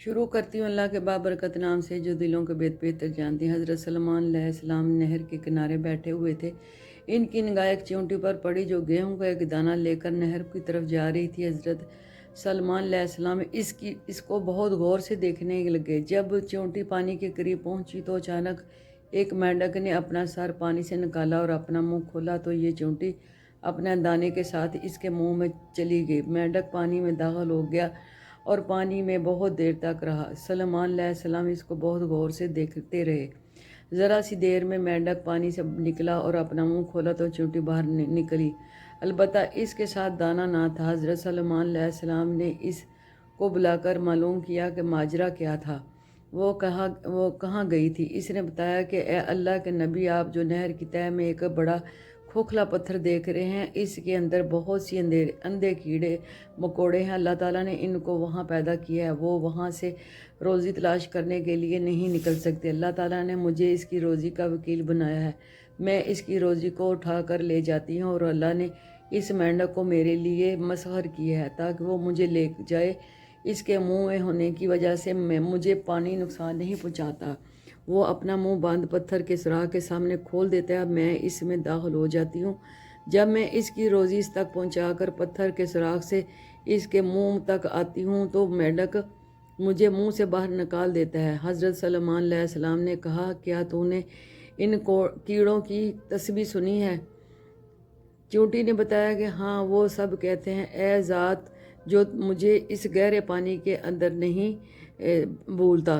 शुरू करती हूँ अल्लाह के बाबरकत नाम से जो दिलों के बेत बेहतर जानती हैं। हज़रत सलमान अलैहिस्सलाम नहर के किनारे बैठे हुए थे। इनकी निगाह एक चींटी पर पड़ी जो गेहूं का एक दाना लेकर नहर की तरफ जा रही थी। हज़रत सलमान अलैहिस्सलाम इसको बहुत गौर से देखने लगे। जब चींटी पानी के करीब पहुंची तो अचानक एक मेंढक ने अपना सर पानी से निकाला और अपना मुंह खोला तो ये चींटी अपने दाने के साथ इसके मुंह में चली गई। मेंढक पानी में दाखिल हो गया और पानी में बहुत देर तक रहा। सलमान अलैहिस्सलाम इसको बहुत गौर से देखते रहे। ज़रा सी देर में मेंढक पानी से निकला और अपना मुंह खोला तो चींटी बाहर निकली। अलबत्ता इसके साथ दाना ना था। हज़रत सलमान अलैहिस्सलाम ने इसको बुलाकर मालूम किया कि माजरा क्या था, वो कहाँ गई थी। इसने बताया कि ए अल्लाह के नबी, आप जो नहर की तह में एक बड़ा खोखला पत्थर देख रहे हैं, इसके अंदर बहुत सी अंधे कीड़े मकोड़े हैं। अल्लाह ताला ने इनको वहाँ पैदा किया है, वो वहाँ से रोज़ी तलाश करने के लिए नहीं निकल सकते। अल्लाह ताला ने मुझे इसकी रोज़ी का वकील बनाया है। मैं इसकी रोज़ी को उठा कर ले जाती हूँ और अल्लाह ने इस मेंढक को मेरे लिए मसखर किया है ताकि वो मुझे ले जाए। इसके मुँह में होने की वजह से मुझे पानी नुकसान नहीं पहुँचाता। वो अपना मुंह बंद पत्थर के सुराख के सामने खोल देता है। मैं इसमें दाखिल हो जाती हूँ। जब मैं इसकी रोज़ी इस तक पहुँचाकर पत्थर के सुराख से इसके मुंह तक आती हूँ तो मेंढक मुझे मुंह से बाहर निकाल देता है। हज़रत सलमान अलैहिस्सलाम ने कहा, क्या तूने इन कीड़ों की तस्बीह सुनी है? चींटी ने बताया कि हाँ, वो सब कहते हैं, ए ज़ात जो मुझे इस गहरे पानी के अंदर नहीं भूलता।